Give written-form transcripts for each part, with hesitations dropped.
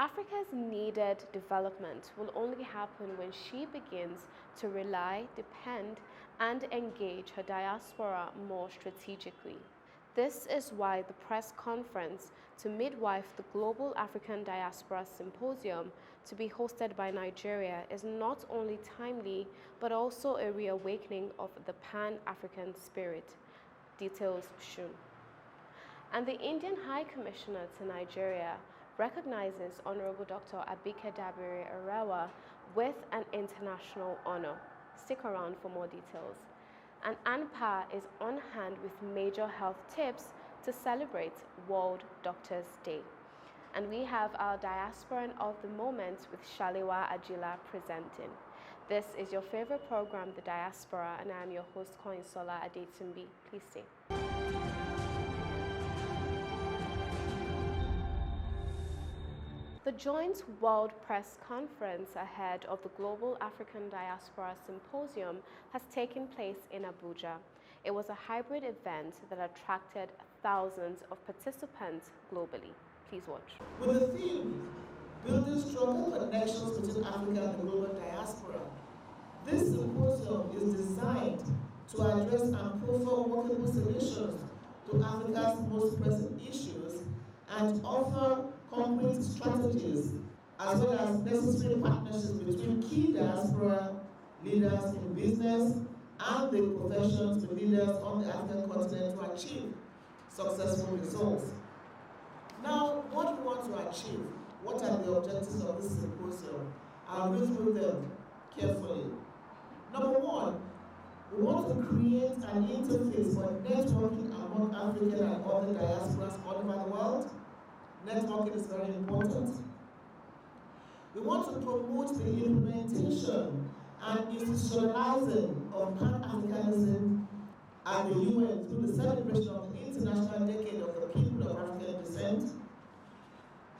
Africa's needed development will only happen when she begins to rely, depend, and engage her diaspora more strategically. This is why the press conference to midwife the Global African Diaspora Symposium to be hosted by Nigeria is not only timely, but also a reawakening of the Pan-African spirit. Details soon. And the Indian High Commissioner to Nigeria recognizes Honorable Dr. Abike Dabiri Arawa with an international honor. Stick around for more details. And ANPA is on hand with major health tips to celebrate World Doctors' Day. And we have our Diasporan of the Moment with Shaliwa Ajila presenting. This is your favorite program, The Diaspora, and I am your host, Koinsola Adetumbi. Please stay. The joint World Press Conference ahead of the Global African Diaspora Symposium has taken place in Abuja. It was a hybrid event that attracted thousands of participants globally. Please watch. With the theme, Building Stronger Connections Between Africa and the Global Diaspora, this symposium is designed to address and profile workable solutions to Africa's most pressing issues and offer concrete strategies as well as necessary partnerships between key diaspora leaders in business and the professions with leaders on the African continent to achieve successful results. Now, what we want to achieve, what are the objectives of this symposium? I'll go through them carefully. Number one, we want to create an interface for networking among African and other diasporas all over the world. Networking is very important. We want to promote the implementation and institutionalizing of Pan-Africanism at the UN through the celebration of the International Decade of the People of African Descent.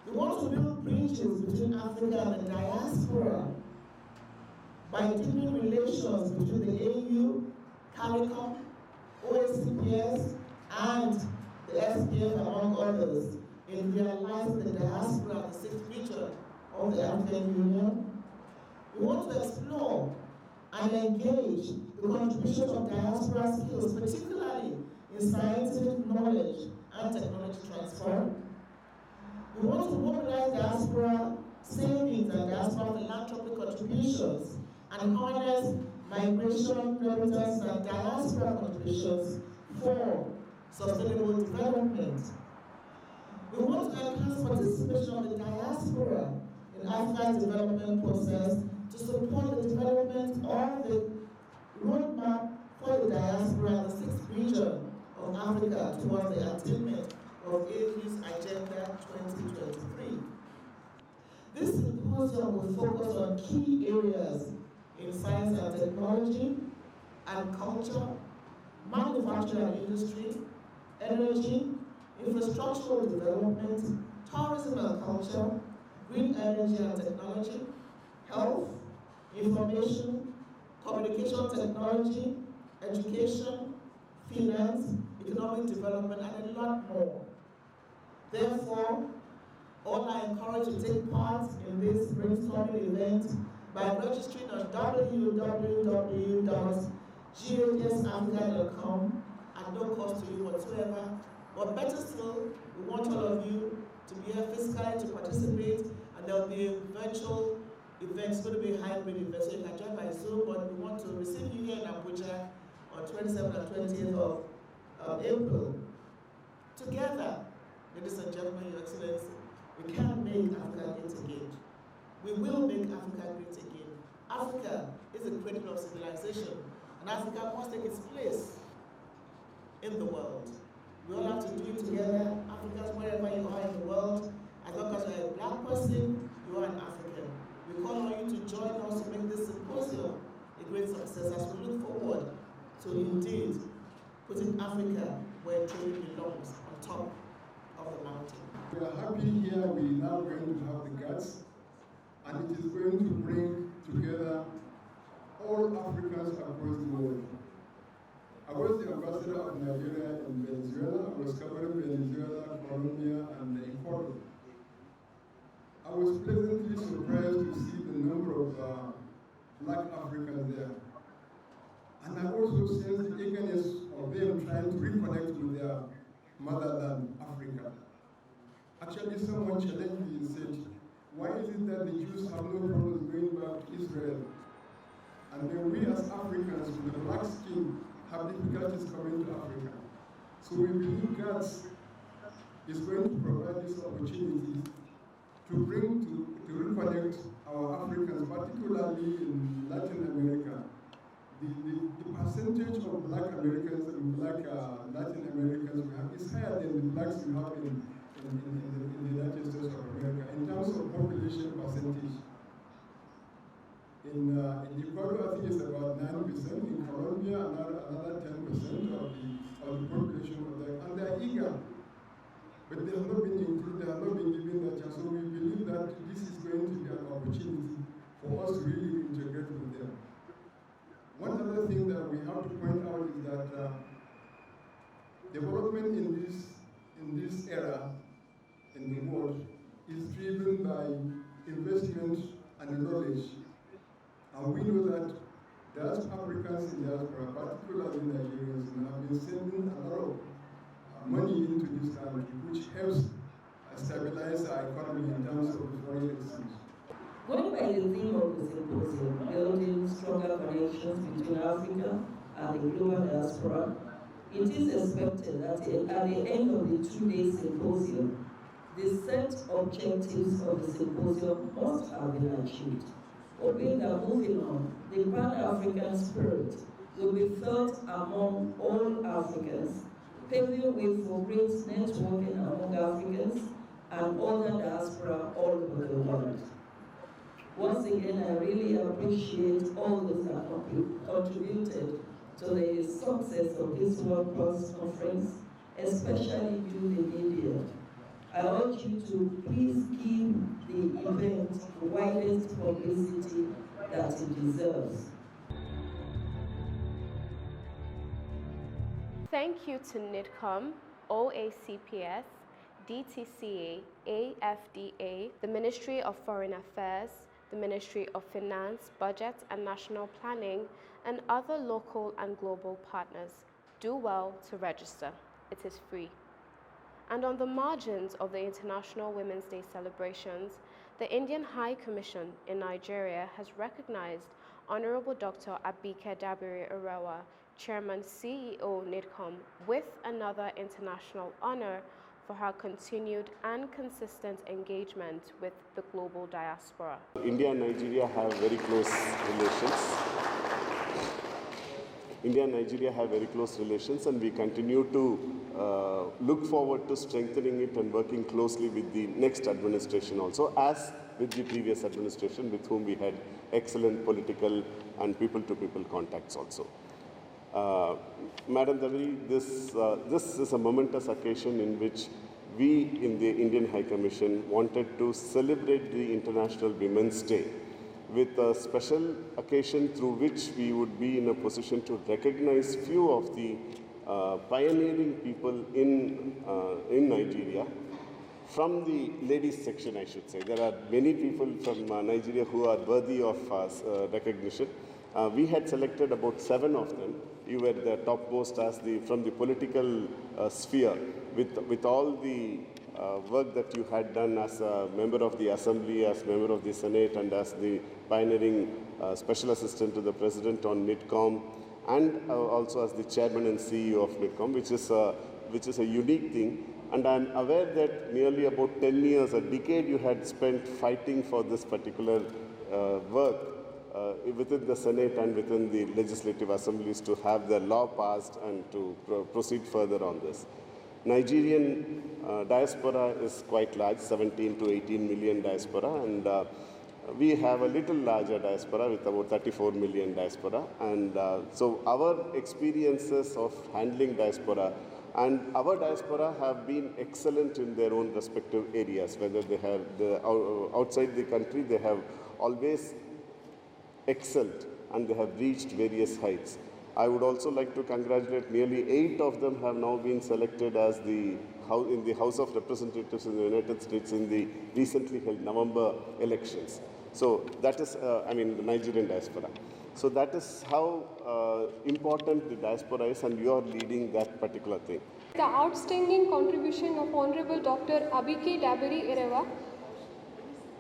We want to build bridges between Africa and the diaspora by deepening relations between the AU, CARICOM, OACPS, and the SPF, among others, in realizing the diaspora of the sixth region of the African Union. We want to explore and engage the contribution of diaspora skills, particularly in scientific knowledge and technology transfer. We want to mobilize diaspora savings and diaspora philanthropic contributions and harness migration, remittance, and diaspora contributions for sustainable development. We want to enhance participation of the diaspora in Africa's development process to support the development of the roadmap for the diaspora in the sixth region of Africa towards the attainment of AU's Agenda 2023. This symposium will focus on key areas in science and technology, and culture, manufacturing and industry, energy, infrastructural development, tourism and culture, green energy and technology, health, information, communication technology, education, finance, economic development, and a lot more. Therefore, all are encouraged to take part in this brainstorming event by registering on www.ghsafrica.com at no cost to you whatsoever. But better still, we want all of you to be here physically to participate, and there will be a virtual event. It's going to be a hybrid event, so you can join by Zoom, but we want to receive you here in Abuja on 27th and 20th of April. Together, ladies and gentlemen, Your Excellency, we can make Africa great again. We will make Africa great again. Africa is a cradle of civilization, and Africa must take its place in the world. We all have to do it together. Africans, wherever you are in the world, as long as you're a black person, you are an African. We call on you to join us to make this symposium a great success as we look forward to indeed putting Africa where it truly belongs, on top of the mountain. We are happy here. We are now going to have the guts, and it is going to bring together all Africans across the world. I was the ambassador of Nigeria in Venezuela. I was covering Venezuela, Colombia, and Ecuador. I I was pleasantly surprised to see the number of Black Africans there. And I also sensed the eagerness of them trying to reconnect with their motherland, Africa. Actually, someone challenged me and said, why is it that the Jews have no problems going back to Israel? And then we as Africans with the black skin have difficulties coming to Africa. So we believe God is going to provide this opportunity to reconnect our Africans, particularly in Latin America. The percentage of Black Americans and Black Latin Americans we have is higher than the blacks we have in the United States of America in terms of population percentage. In Ecuador, I think it's about 9%. In Colombia, another 10% of the population of that, and they're eager. But they have not been included, they have not been given that chance. So we believe that this is going to be an opportunity for us to really integrate with them. One other thing that we have to point out is that development in this era in the world is driven by investment and knowledge. And we know that Africans in diaspora, particularly Nigerians, have been sending a lot of money into this country, which helps stabilize our economy in terms of foreign exchange. Going by the theme of the symposium, building stronger connections between Africa and the global diaspora, it is expected that at the end of the 2-day symposium, the set objectives of the symposium must have been achieved. Hoping that moving on, the Pan-African spirit will be felt among all Africans, paving way for great networking among Africans and other diaspora all over the world. Once again, I really appreciate all those that contributed to the success of this World Press Conference, especially you, the media. I urge you to please give the event the widest publicity that it deserves. Thank you to Netcom, OACPS, DTCA, AFDA, the Ministry of Foreign Affairs, the Ministry of Finance, Budget and National Planning, and other local and global partners. Do well to register. It is free. And on the margins of the International Women's Day celebrations, the Indian High Commission in Nigeria has recognized Honorable Dr. Abike Dabiri Arawa, Chairman CEO Netcom, with another international honor for her continued and consistent engagement with the global diaspora. India and Nigeria have very close relations. India and Nigeria have very close relations, and we continue to look forward to strengthening it and working closely with the next administration also, as with the previous administration, with whom we had excellent political and people-to-people contacts also. Madam Dabiri, this is a momentous occasion in which we in the Indian High Commission wanted to celebrate the International Women's Day with a special occasion through which we would be in a position to recognize few of the pioneering people in Nigeria. From the ladies section, I should say. There are many people from Nigeria who are worthy of recognition. We had selected about 7 of them. You were the topmost from the political sphere, with all the work that you had done as a member of the Assembly, as member of the Senate, and as the pioneering Special Assistant to the President on Netcom, and also as the Chairman and CEO of Netcom, which is a unique thing. And I'm aware that nearly about 10 years, a decade, you had spent fighting for this particular work within the Senate and within the legislative assemblies to have the law passed and to proceed further on this. Nigerian diaspora is quite large, 17 to 18 million diaspora, and we have a little larger diaspora with about 34 million diaspora. And so our experiences of handling diaspora and our diaspora have been excellent in their own respective areas, whether they have outside the country, they have always excelled and they have reached various heights. I would also like to congratulate nearly 8 of them have now been selected as the the House of Representatives in the United States in the recently held November elections. So that is, the Nigerian diaspora. So that is how important the diaspora is, and you are leading that particular thing. The outstanding contribution of Honorable Dr. Abike Dabiri Erewa,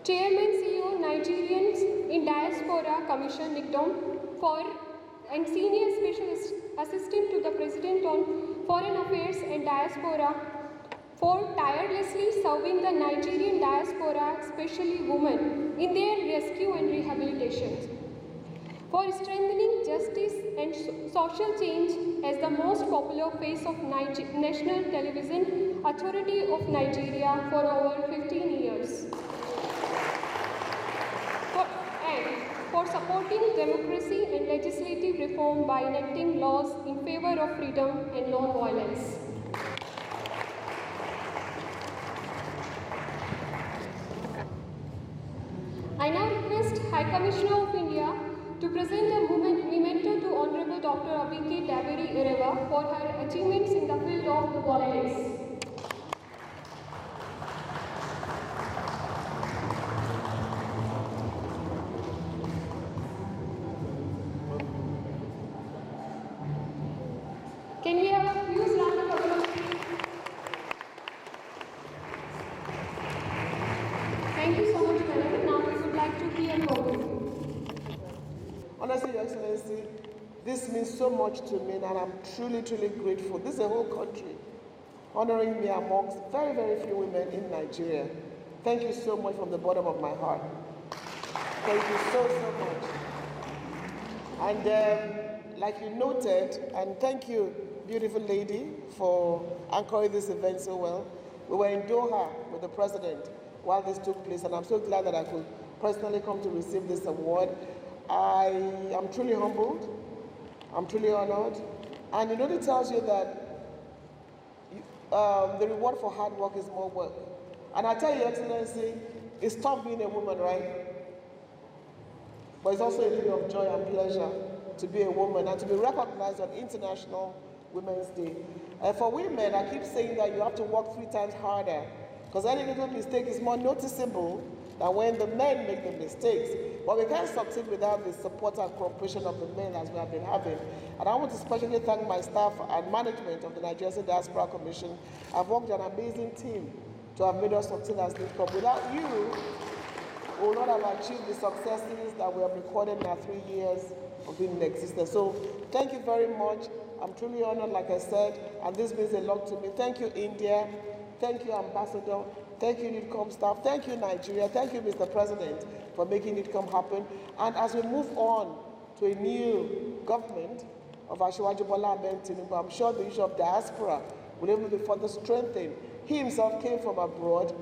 Chairman CEO Nigerians in Diaspora Commission Netcom and Senior Special Assistant to the President on Foreign Affairs and Diaspora for tirelessly serving the Nigerian diaspora, especially women, in their rescue and rehabilitation, for strengthening justice and social change as the most popular face of National Television Authority of Nigeria for over 15 years. For supporting democracy and legislative reform by enacting laws in favor of freedom and non-violence. I now request High Commissioner of India to present a memento to Honorable Dr. Abike Dabiri Erewa for her achievements in the field of politics. Can we have a few round of applause, please? Thank you so much, madam. Now we would like to hear from you. Honestly, Your Excellency, this means so much to me, and I'm truly, truly grateful. This is a whole country honoring me amongst very, very few women in Nigeria. Thank you so much from the bottom of my heart. Thank you so, so much. And like you noted, and thank you, beautiful lady, for anchoring this event so well. We were in Doha with the president while this took place, and I'm so glad that I could personally come to receive this award. I am truly humbled, I'm truly honored, and it tells you that the reward for hard work is more work. And I tell you, Excellency, it's tough being a woman, right? But it's also a thing of joy and pleasure to be a woman and to be recognized on International Women's Day. And for women, I keep saying that you have to work 3 times harder, because any little mistake is more noticeable than when the men make the mistakes. But we can't succeed without the support and cooperation of the men, as we have been having. And I want to especially thank my staff and management of the Nigerian Diaspora Commission. I've worked with an amazing team to have made us succeed as Netcom. Without you, we would not have achieved the successes that we have recorded in our 3 years of being in existence. So thank you very much. I'm truly honored, like I said, and this means a lot to me. Thank you, India. Thank you, Ambassador. Thank you, Netcom staff. Thank you, Nigeria. Thank you, Mr. President, for making Netcom happen. And as we move on to a new government of Asiwaju Bola Ahmed Tinubu, I'm sure the issue of diaspora will even be further strengthened. He himself came from abroad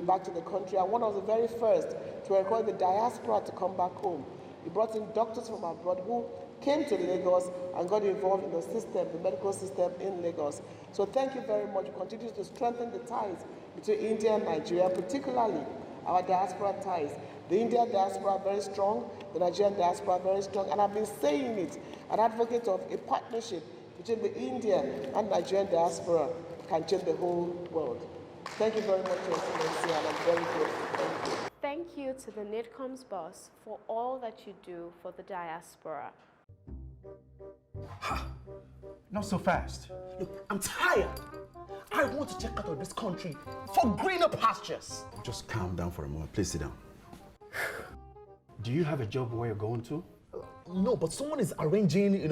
back to the country, and one of the very first to encourage the diaspora to come back home. He brought in doctors from abroad who came to Lagos and got involved in the system, the medical system in Lagos. So thank you very much. We continue to strengthen the ties between India and Nigeria, particularly our diaspora ties. The Indian diaspora are very strong, the Nigerian diaspora are very strong, and I've been saying it, an advocate of a partnership between the Indian and Nigerian diaspora can change the whole world. Thank you very much, Your Excellency, and I'm very grateful. Thank you. Thank you to the Netcom's boss for all that you do for the diaspora. Ha! Not so fast. Look, I'm tired. I want to check out of this country for greener pastures. Just calm down for a moment. Please sit down. Do you have a job where you're going to? No, but someone is arranging,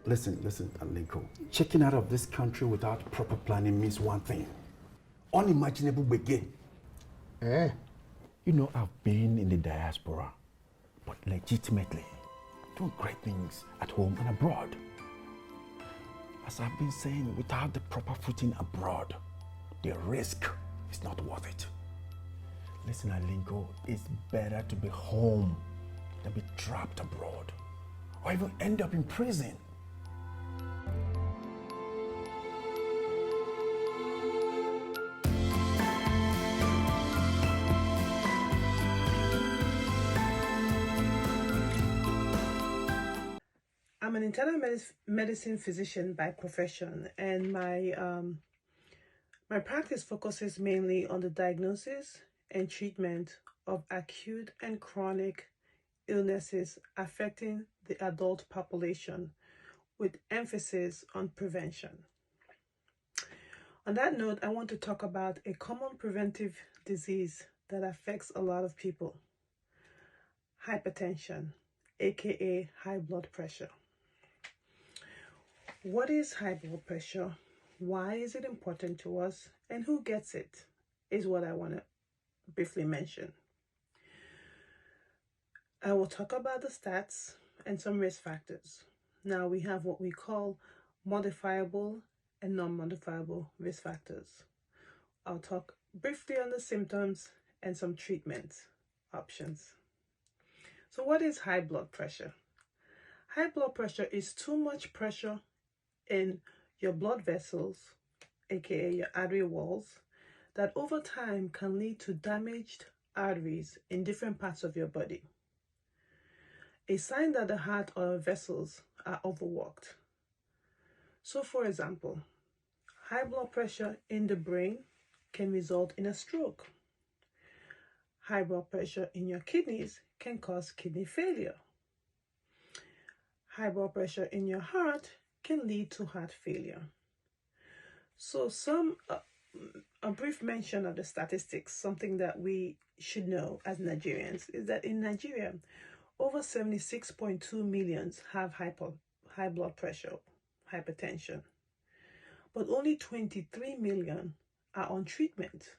Listen, Lincoln. Checking out of this country without proper planning means one thing. Unimaginable begin. I've been in the diaspora, but legitimately doing great things at home and abroad. As I've been saying, without the proper footing abroad, the risk is not worth it. Listen, Alinko, it's better to be home than be trapped abroad, or even end up in prison. I'm an internal medicine physician by profession, and my My practice focuses mainly on the diagnosis and treatment of acute and chronic illnesses affecting the adult population, with emphasis on prevention. On that note, I want to talk about a common preventive disease that affects a lot of people: hypertension, aka high blood pressure. What is high blood pressure? Why is it important to us? And who gets it? Is what I want to briefly mention. I will talk about the stats and some risk factors. Now we have what we call modifiable and non-modifiable risk factors. I'll talk briefly on the symptoms and some treatment options. So what is high blood pressure? High blood pressure is too much pressure in your blood vessels, aka your artery walls, that over time can lead to damaged arteries in different parts of your body. A sign that the heart or vessels are overworked. So for example, high blood pressure in the brain can result in a stroke. High blood pressure in your kidneys can cause kidney failure. High blood pressure in your heart can lead to heart failure. So a brief mention of the statistics, something that we should know as Nigerians, is that in Nigeria, over 76.2 million have high blood pressure, hypertension, but only 23 million are on treatment.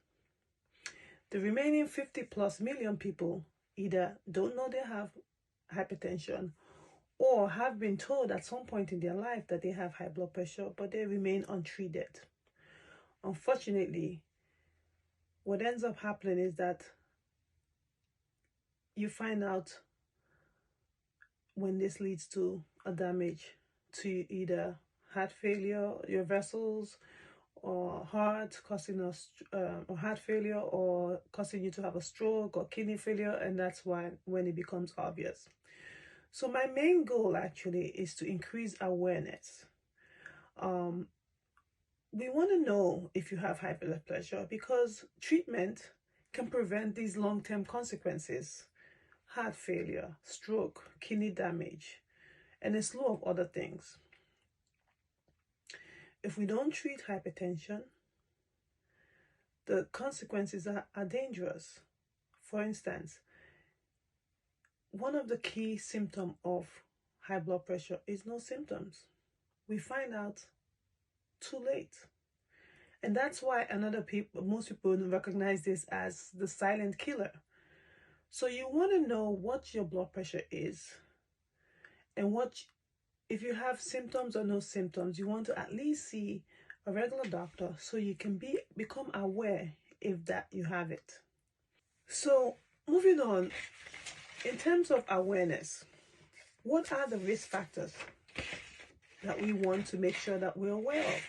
The remaining 50+ million people either don't know they have hypertension or have been told at some point in their life that they have high blood pressure, but they remain untreated. Unfortunately, what ends up happening is that you find out when this leads to a damage to either heart failure, your vessels, or heart, causing or heart failure, or causing you to have a stroke or kidney failure, and that's when it becomes obvious. So my main goal actually is to increase awareness. We want to know if you have high blood pressure because treatment can prevent these long-term consequences: heart failure, stroke, kidney damage, and a slew of other things. If we don't treat hypertension, the consequences are dangerous. For instance, one of the key symptoms of high blood pressure is no symptoms. We find out too late. And that's why most people recognize this as the silent killer. So you want to know what your blood pressure is and if you have symptoms or no symptoms. You want to at least see a regular doctor so you can become aware if that you have it. So moving on, in terms of awareness, what are the risk factors that we want to make sure that we're aware of?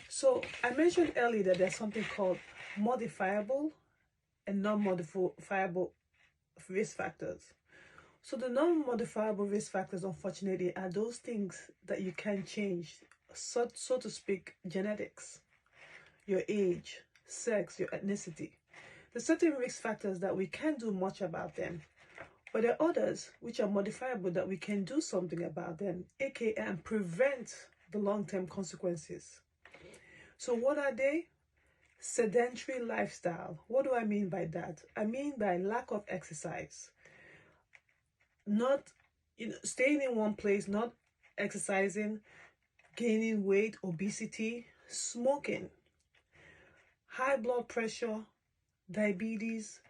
So I mentioned earlier that there's something called modifiable and non-modifiable risk factors. So the non-modifiable risk factors, unfortunately, are those things that you can change, so to speak, genetics, your age, sex, your ethnicity. There's certain risk factors that we can't do much about them, but there are others which are modifiable that we can do something about them, aka and prevent the long-term consequences. So what are they? Sedentary lifestyle. What do I mean by that? I mean by lack of exercise. Not staying in one place, not exercising, gaining weight, obesity, smoking, high blood pressure, diabetes,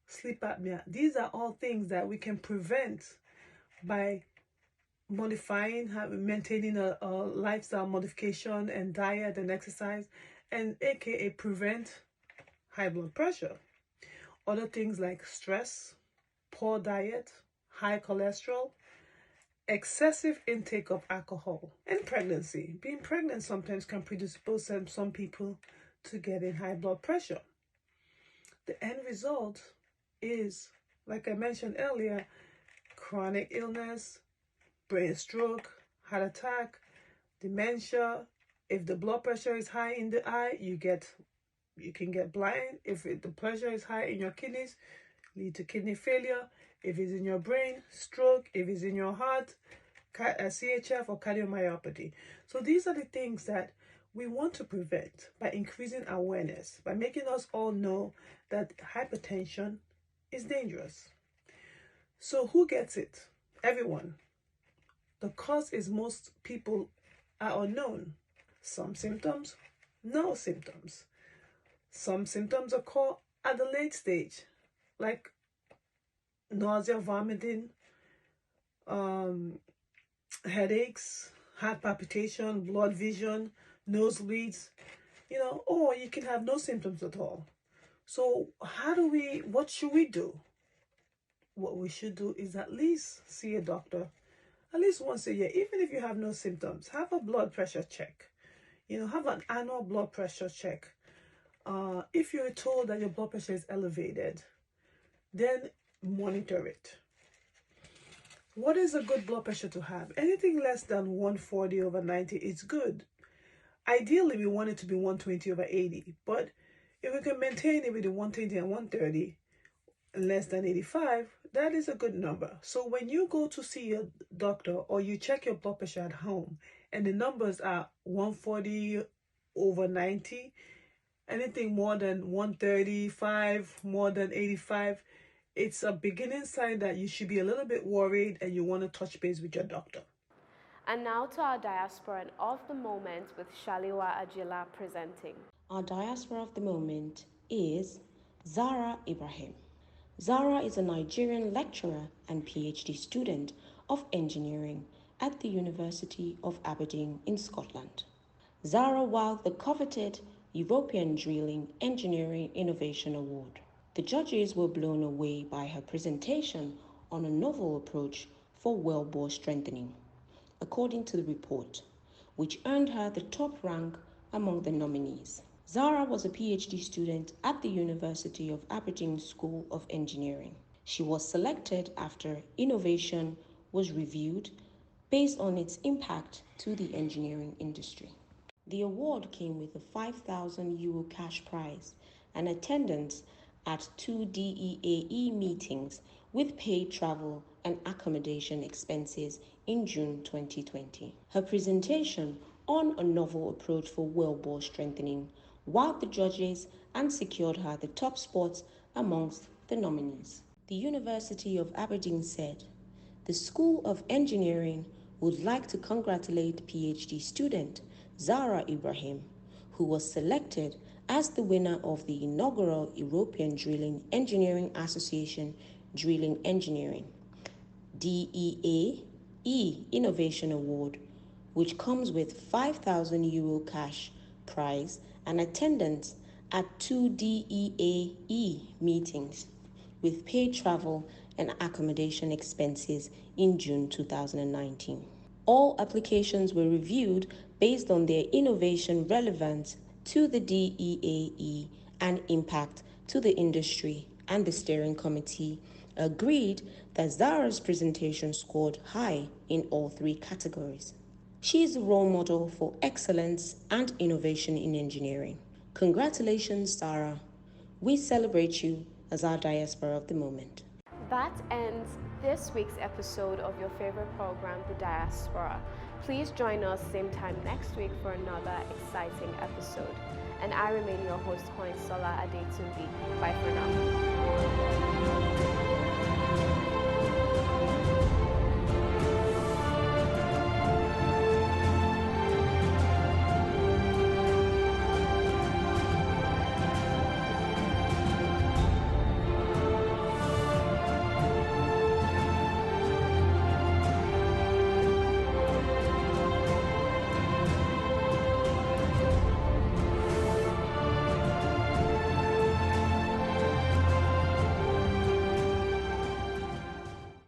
sleep apnea. These are all things that we can prevent by modifying, maintaining a lifestyle modification and diet and exercise, and aka prevent high blood pressure. Other things like stress, poor diet, high cholesterol, excessive intake of alcohol, and pregnancy. Being pregnant sometimes can predispose some people to getting high blood pressure. The end result is, like I mentioned earlier, chronic illness, brain stroke, heart attack, dementia. If the blood pressure is high in the eye, you get You can get blind if the pressure is high in your kidneys, lead to kidney failure. If it's in your brain, stroke. If it's in your heart, CHF or cardiomyopathy. So these are the things that we want to prevent by increasing awareness, by making us all know that hypertension is dangerous. So who gets it? Everyone. The cause is most people are unknown. Some symptoms, no symptoms. Some symptoms occur at the late stage, like nausea, vomiting, headaches, heart palpitation, blood vision, nosebleeds, or you can have no symptoms at all. So what should we do? What we should do is at least see a doctor at least once a year. Even if you have no symptoms, have a blood pressure check. Have an annual blood pressure check. If you're told that your blood pressure is elevated, then monitor it. What is a good blood pressure to have? Anything less than 140/90 is good. Ideally, we want it to be 120/80, but if we can maintain it with 120 and 130, less than 85, that is a good number. So when you go to see your doctor or you check your blood pressure at home and the numbers are 140/90, anything more than 135, more than 85, it's a beginning sign that you should be a little bit worried and you want to touch base with your doctor. And now to our Diaspora and of the Moment with Shaliwa Ajila presenting. Our Diaspora of the Moment is Zara Ibrahim. Zara is a Nigerian lecturer and PhD student of engineering at the University of Aberdeen in Scotland. Zara won the coveted European Drilling Engineering Innovation Award. The judges were blown away by her presentation on a novel approach for wellbore strengthening, according to the report, which earned her the top rank among the nominees. Zara was a PhD student at the University of Aberdeen School of Engineering. She was selected after innovation was reviewed based on its impact to the engineering industry. The award came with a €5,000 cash prize and attendance at 2 DEAE meetings with paid travel and accommodation expenses in June 2020. Her presentation on a novel approach for wellbore strengthening wowed the judges and secured her the top spot amongst the nominees. The University of Aberdeen said, "The School of Engineering would like to congratulate PhD student Zara Ibrahim, who was selected as the winner of the inaugural European Drilling Engineering Association Drilling Engineering DEAE Innovation Award, which comes with €5,000 cash prize and attendance at 2 DEAE meetings with paid travel and accommodation expenses in June 2019. All applications were reviewed based on their innovation relevance to the DEAE and impact to the industry, and the steering committee agreed that Zara's presentation scored high in all 3 categories. She is a role model for excellence and innovation in engineering. Congratulations, Zara. We celebrate you as our Diaspora of the Moment. That ends this week's episode of your favorite program, The Diaspora. Please join us same time next week for another exciting episode. And I remain your host, Sola Adetunbi. Bye for now.